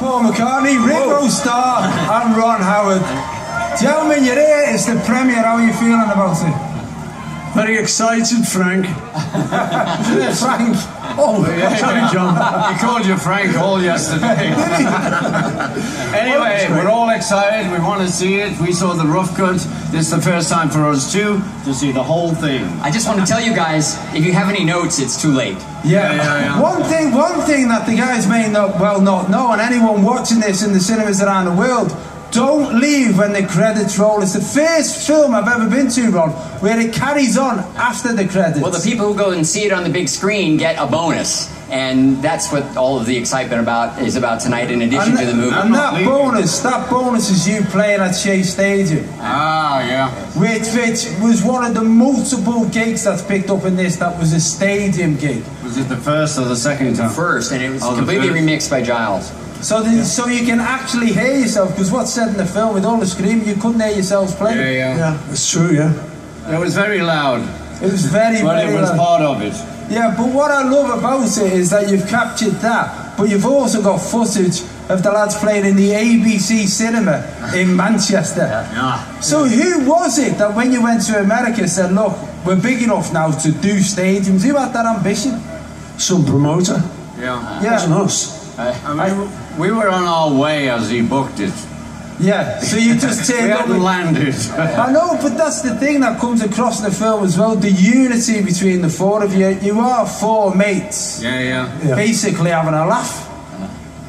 Paul McCartney, Ringo Starr, and Ron Howard. Gentlemen, you're here. It's the premiere. How are you feeling about it? Very excited, Frank. Frank. Oh, sorry, John. He called you Frank all yesterday. Anyway, we're all excited. We want to see it. We saw the rough cut. This is the first time for us too to see the whole thing. I just want to tell you guys, if you have any notes, it's too late. Yeah. One thing that the guys may not know, and anyone watching this in the cinemas around the world, don't leave when the credits roll. It's the first film I've ever been to, Ron, where it carries on after the credits. Well, the people who go and see it on the big screen get a bonus. And that's what all of the excitement is about tonight, in addition to the movie. And that bonus is you playing at Shea Stadium. Ah, yeah. Which was one of the multiple gigs that's picked up in this. That was a stadium gig. Was it the first or the second time? The first, and it was completely remixed by Giles. So you can actually hear yourself, because what's said in the film, with all the screaming, you couldn't hear yourselves playing. Yeah, it's true, yeah. It was very loud. It was very loud. But it was part of it. Yeah, but what I love about it is that you've captured that, but you've also got footage of the lads playing in the ABC cinema in Manchester. Yeah. So who was it that when you went to America said, look, we're big enough now to do stadiums? Who had that ambition? Some promoter. Yeah. It wasn't us. We were on our way as he booked it. Yeah, so you just turned up. We hadn't landed. I know, but that's the thing that comes across in the film as well, the unity between the four of you. You are four mates. Yeah. Basically having a laugh.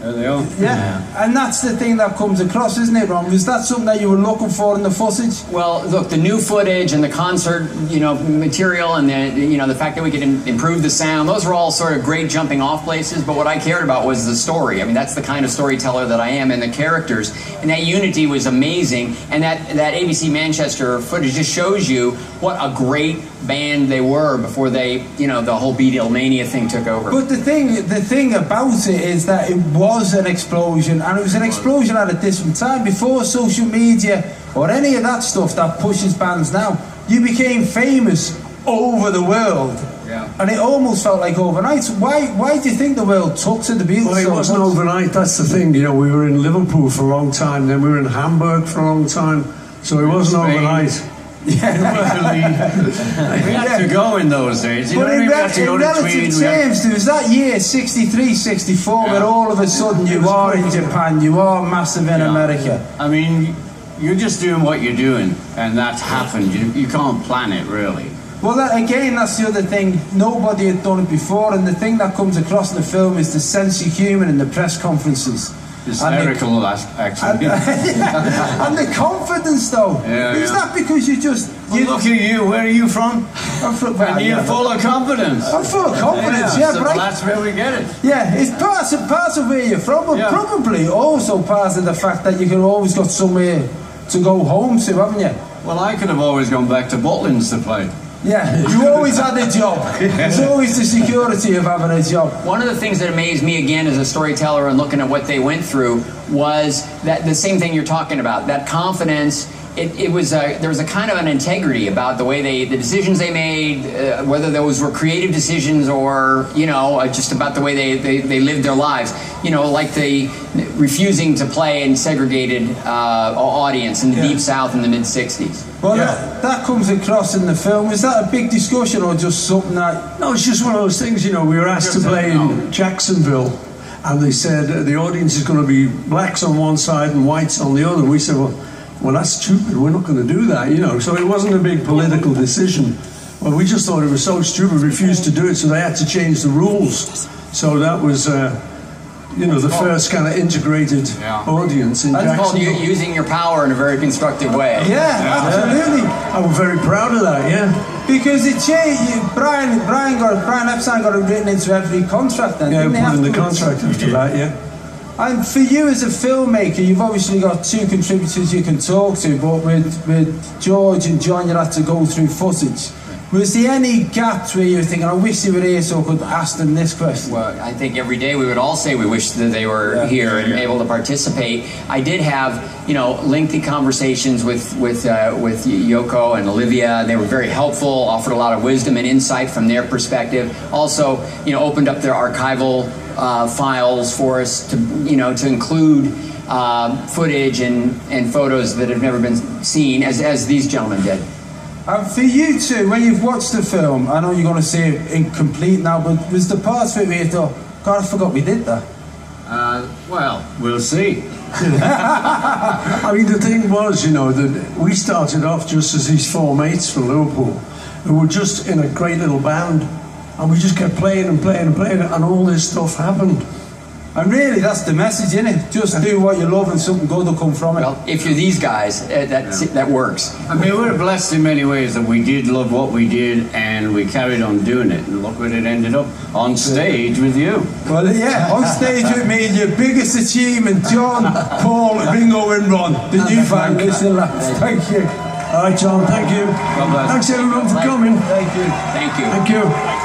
There they are. Yeah, and that's the thing that comes across, isn't it, Ron? Was that something that you were looking for in the footage? Well, look, the new footage and the concert, material, and the fact that we could improve the sound, those were all sort of great jumping off places, but what I cared about was the story. I mean, that's the kind of storyteller that I am, and the characters, and that unity was amazing, and that ABC Manchester footage just shows you what a great band they were before they, the whole Beatlemania thing took over. But the thing about it is that it was an explosion, and it was an explosion at a different time, before social media or any of that stuff that pushes bands now. You became famous over the world. Yeah. And it almost felt like overnight. Why do you think the world took to the Beatles? Well, it wasn't overnight, that's the thing. We were in Liverpool for a long time, then we were in Hamburg for a long time, so it wasn't overnight. Yeah. We had to go in those days. But in relative terms, there was that year, 63, 64, where all of a sudden you are in Japan, you are massive in America. I mean, you're just doing what you're doing, and that happened. You can't plan it, really. Well, that's the other thing. Nobody had done it before, and the thing that comes across in the film is the sense of humour in the press conferences. Hysterical, actually. And the confidence, though. Is that because you just... look at you. Where are you from? I'm from... And you're full of confidence. I'm full of confidence, so that's where we get it. Yeah, it's part of where you're from, but probably also part of the fact that you could always got somewhere to go home to, haven't you? Well, I could have always gone back to Butlins to play. Yeah, you always had a job. There's always the security of having a job. One of the things that amazed me again as a storyteller and looking at what they went through was that the same thing you're talking about, that confidence. There was a kind of an integrity about the way the decisions they made, whether those were creative decisions or just about the way they lived their lives. Like the refusing to play in segregated audience in the Deep South in the mid-'60s. Well, that comes across in the film. Was that a big discussion or just something that... No, it's just one of those things, we were asked to play in Jacksonville, and they said the audience is going to be blacks on one side and whites on the other. We said, well, that's stupid. We're not going to do that, So it wasn't a big political decision. Well, we just thought it was so stupid, refused to do it, so they had to change the rules. So that was... the first kind of integrated audience in Jacksonville. That's called using your power in a very constructive way. Yeah, absolutely. I'm very proud of that, Because it changed. Brian Epstein got it written into every contract then. Yeah, put in the contract after that, And for you as a filmmaker, you've obviously got two contributors you can talk to, but with George and John, you had to go through footage. Was there any gaps where you were thinking, I wish they were here so I could ask them this question? Well, I think every day we would all say we wish that they were here and able to participate. I did have, you know, lengthy conversations with Yoko and Olivia. They were very helpful, offered a lot of wisdom and insight from their perspective. Also, you know, opened up their archival files for us to, you know, to include footage and photos that have never been seen, as these gentlemen did. For you two, when you've watched the film, I know you're going to see it incomplete now, but was the parts of it where you thought, God, I forgot we did that? Well, we'll see. I mean, the thing was, you know, that we started off just as these four mates from Liverpool who were just in a great little band, and we just kept playing and playing and playing, and all this stuff happened. And really, that's the message, isn't it? Just do what you love and something good will come from it. Well, if you're these guys, that works. I mean, we're blessed in many ways that we did love what we did and we carried on doing it. And look where it ended up, on stage with you. Well, yeah, on stage with me, your biggest achievement, John, Paul, Ringo and Ron, the new band. Thank you. All right, John, thank you. God bless. Thanks, everyone, for coming. Thank you. Thank you. Thank you.